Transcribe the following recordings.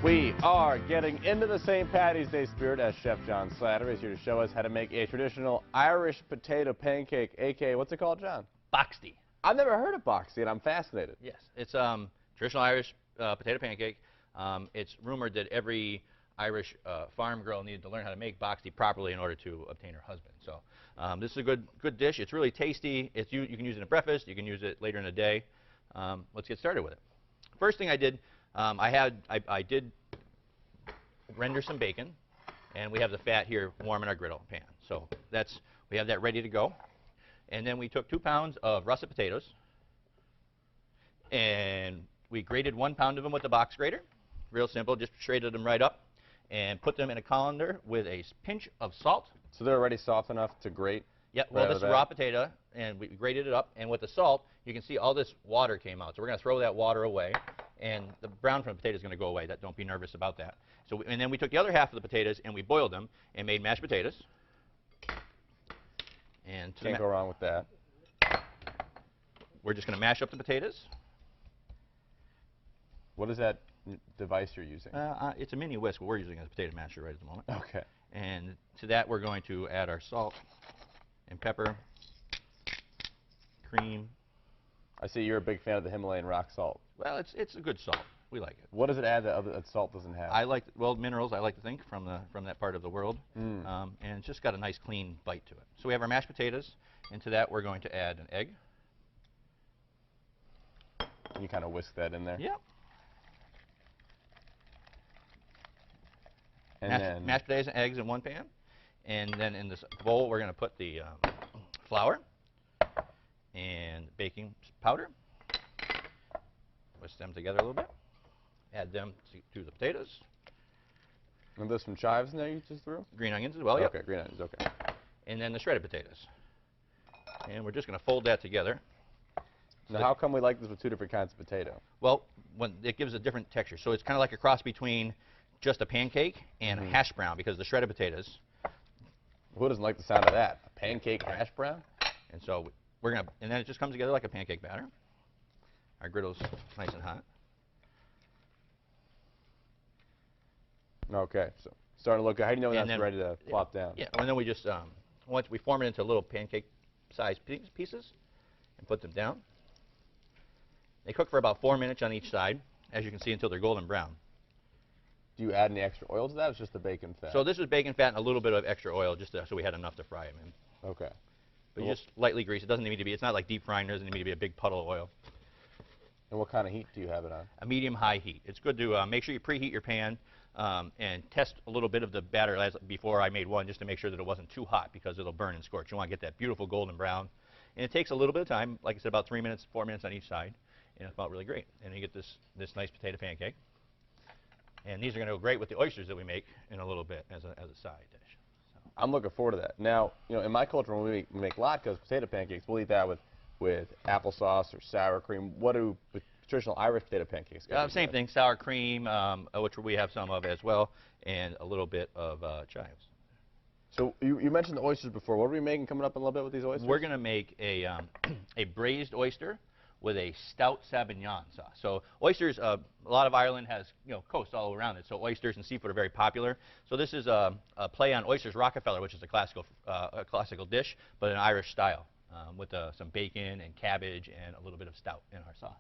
We are getting into the St. Patty's Day spirit as Chef John Slattery is here to show us how to make a traditional Irish potato pancake, a.k.a. what's it called, John? Boxty. I've never heard of boxty, and I'm fascinated. Yes, it's traditional Irish potato pancake. It's rumored that every Irish farm girl needed to learn how to make boxty properly in order to obtain her husband. So this is a good dish. It's really tasty. You can use it at breakfast. You can use it later in the day. Let's get started with it. First thing I did, I did render some bacon, and we have the fat here warm in our griddle pan. So we have that ready to go. And then we took 2 pounds of russet potatoes, and we grated 1 pound of them with the box grater. Real simple, just shredded them right up, and put them in a colander with a pinch of salt. So they're already soft enough to grate? Yep, well, this is raw potato, and we grated it up, and with the salt, you can see all this water came out. So we're going to throw that water away, and the brown from the potato is going to go away. Don't be nervous about that. So, and then we took the other half of the potatoes, and we boiled them, and made mashed potatoes. And can't go wrong with that. We're just going to mash up the potatoes. What is that device you're using? It's a mini whisk, but we're using a potato masher right at the moment. Okay. And to that, we're going to add our salt and pepper, cream. I see you're a big fan of the Himalayan rock salt. Well, it's a good salt. We like it. What does it add that salt doesn't have? I like, well, minerals, I like to think, from that part of the world. And it's just got a nice, clean bite to it. So we have our mashed potatoes. And to that, we're going to add an egg. Can you kind of whisk that in there? Yeah. And mashed potatoes and eggs in one pan. And then in this bowl, we're going to put the flour and baking powder. Whisk them together a little bit. Add them to the potatoes. And there's some chives in there you just threw? Green onions as well, yep. Okay, green onions, okay. And then the shredded potatoes. And we're just going to fold that together. Now, how come we like this with 2 different kinds of potato? Well, it gives a different texture. So it's kind of like a cross between just a pancake and a hash brown, because the shredded potatoes. Who doesn't like the sound of that? A pancake hash brown? And so we're going to, and then it just comes together like a pancake batter. Our griddle's nice and hot. Okay, so starting to look good. How do you know when that's ready to plop down? Yeah, and then we just, once we form it into little pancake-sized pieces and put them down. They cook for about 4 minutes on each side, as you can see, until they're golden brown. Do you add any extra oil to that, or it's just the bacon fat? So this is bacon fat and a little bit of extra oil, just so we had enough to fry them in. Okay. But you just lightly grease. It doesn't need to be, it's not like deep frying. There doesn't need to be a big puddle of oil. And what kind of heat do you have it on? A medium-high heat. It's good to make sure you preheat your pan and test a little bit of the batter before I made one, just to make sure that it wasn't too hot, because it'll burn and scorch. You want to get that beautiful golden brown. And it takes a little bit of time, like I said, about 3 minutes, 4 minutes on each side. And it's about really great. And you get this nice potato pancake. And these are going to go great with the oysters that we make in a little bit as a side dish. So. I'm looking forward to that. Now, you know, in my culture, when we make latkes, potato pancakes, we'll eat that with applesauce or sour cream. What do traditional Irish potato pancakes go with? Same thing, sour cream, which we have some of as well, and a little bit of chives. So you mentioned the oysters before. What are we making coming up in a little bit with these oysters? We're going to make a braised oyster with a stout Sauvignon sauce. So oysters, a lot of Ireland has coast all around it, so oysters and seafood are very popular. So this is a play on oysters Rockefeller, which is a classical dish, but in Irish style, with some bacon and cabbage and a little bit of stout in our sauce.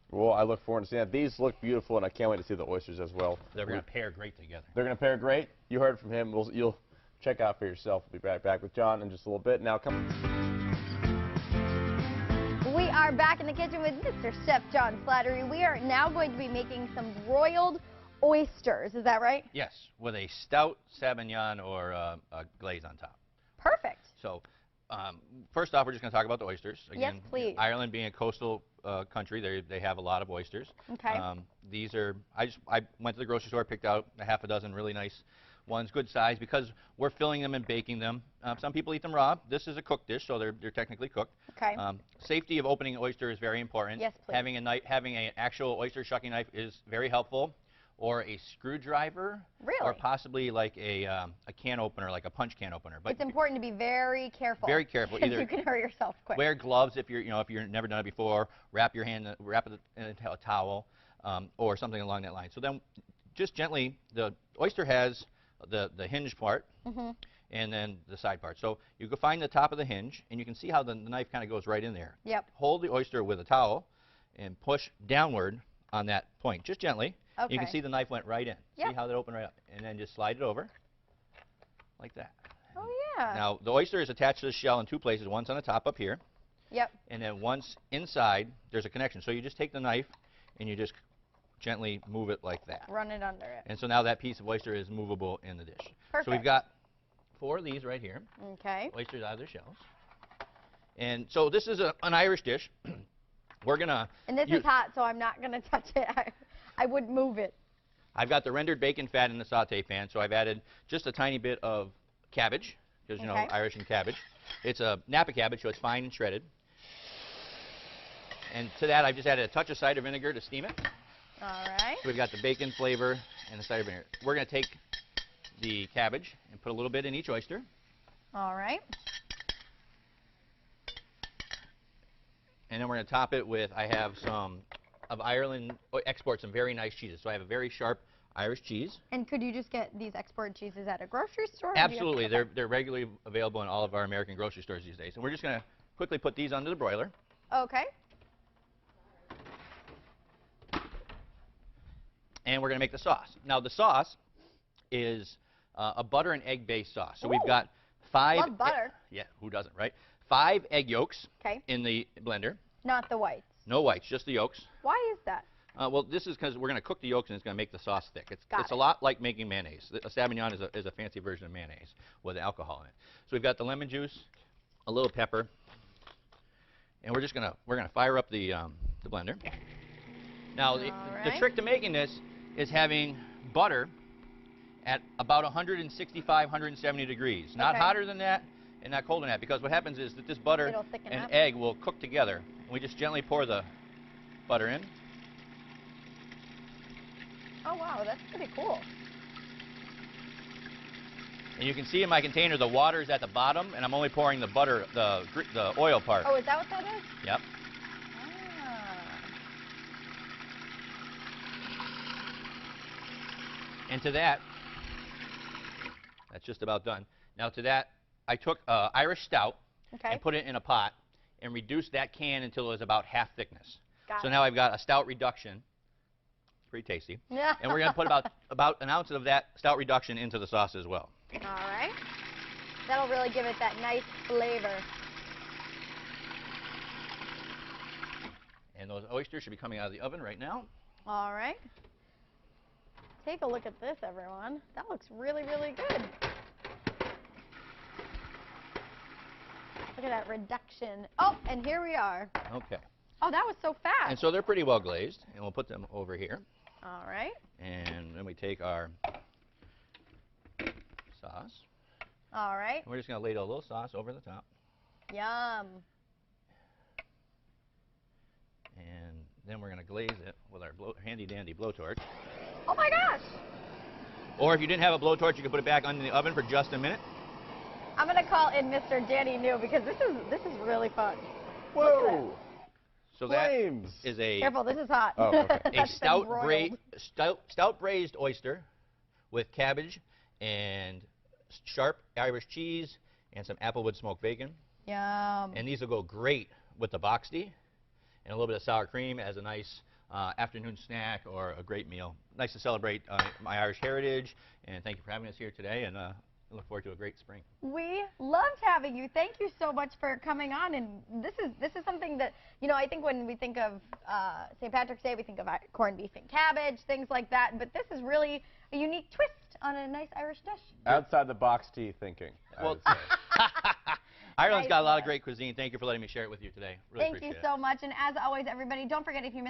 Well, I look forward to seeing that. These look beautiful, and I can't wait to see the oysters as well. They're going to pair great together. They're going to pair great? You heard from him. You'll check out for yourself. We'll be right back with John in just a little bit. Now, come. We are back in the kitchen with Mr. Chef John Slattery. We are now going to be making some broiled oysters. Is that right? Yes, with a stout Sauvignon or a glaze on top. Perfect. So, first off, we're just going to talk about the oysters. Again, yes, please. Ireland being a coastal country, they have a lot of oysters. Okay. These are, I went to the grocery store, picked out a half a dozen really nice ones, good size, because we're filling them and baking them. Some people eat them raw. This is a cooked dish, so they're technically cooked. Okay. Safety of opening an oyster is very important. Yes, please. Having an actual oyster shucking knife is very helpful, or a screwdriver. Really? Or possibly like a can opener, like a punch can opener. But it's important to be very careful. Very careful. Either you can hurt yourself quick. Wear gloves if you've never done it before. Wrap it in a towel, or something along that line. So then, just gently, the oyster has the hinge part and then the side part. So you can find the top of the hinge, and you can see how the knife kind of goes right in there. Yep. Hold the oyster with a towel and push downward on that point, just gently. Okay. You can see the knife went right in. Yep. See how that opened right up? And then just slide it over like that. Oh, yeah. Now, the oyster is attached to the shell in two places. One's on the top up here. Yep. And then once inside, there's a connection. So you just take the knife and you just gently move it like that. Run it under it. And so now that piece of oyster is movable in the dish. Perfect. So we've got 4 of these right here. Okay. Oysters out of their shells. And so this is an Irish dish. We're going to... And this is hot, so I'm not going to touch it. I wouldn't move it. I've got the rendered bacon fat in the saute pan, so I've added just a tiny bit of cabbage, because, you know, Irish and cabbage. It's a Napa cabbage, so it's fine and shredded. And to that, I've just added a touch of cider vinegar to steam it. All right. So we've got the bacon flavor and the cider vinegar. We're going to take the cabbage and put a little bit in each oyster. All right. And then we're going to top it with, I have some of Ireland, export some very nice cheeses. So I have a very sharp Irish cheese. And could you just get these export cheeses at a grocery store? Absolutely. They're regularly available in all of our American grocery stores these days. And we're just going to quickly put these under the broiler. Okay. And we're going to make the sauce. Now, the sauce is a butter and egg based sauce. So we've got 5... Love butter. Yeah, who doesn't, right? 5 egg yolks in the blender. Not the whites. No whites, just the yolks. Why is that? Well, this is because we're going to cook the yolks and it's going to make the sauce thick. It's a lot like making mayonnaise. A Sauvignon is a fancy version of mayonnaise with alcohol in it. So we've got the lemon juice, a little pepper, and we're gonna fire up the blender. Now the trick to making this is having butter at about 165, 170 degrees. Not hotter than that and not colder than that, because what happens is that this butter and egg will cook together. And we just gently pour the butter in. Oh, wow, that's pretty cool. And you can see in my container the water is at the bottom, and I'm only pouring the butter, the oil part. Oh, is that what that is? Yep. Ah. And to that, that's just about done. Now to that, I took Irish stout and put it in a pot and reduced that can until it was about half thickness. So now I've got a stout reduction. It's pretty tasty. Yeah. And we're going to put about an ounce of that stout reduction into the sauce as well. All right. That'll really give it that nice flavor. And those oysters should be coming out of the oven right now. All right. Take a look at this, everyone. That looks really, really good. Look at that reduction. Oh, and here we are. Okay. Oh, that was so fast. And so they're pretty well glazed, and we'll put them over here. All right. And then we take our sauce. All right. And we're just going to ladle a little sauce over the top. Yum. And then we're going to glaze it with our handy-dandy blowtorch. Oh, my gosh. Or if you didn't have a blowtorch, you can put it back under the oven for just a minute. I'm going to call in Mr. Danny New because this is really fun. Whoa. So Flames. that is a Careful, this is hot. Oh, okay. a stout braised oyster with cabbage and sharp Irish cheese and some applewood smoked bacon. Yum. And these will go great with the boxty and a little bit of sour cream as a nice afternoon snack or a great meal. Nice to celebrate my Irish heritage, and thank you for having us here today, and I look forward to a great spring. We loved having you. Thank you so much for coming on. And this is something that, you know, I think when we think of St. Patrick's Day, we think of corned beef and cabbage, things like that. But this is really a unique twist on a nice Irish dish. Outside the box tea thinking. Well, Ireland's got a lot of great cuisine. Thank you for letting me share it with you today. Really appreciate it. Thank you so much. And as always, everybody, don't forget if you missed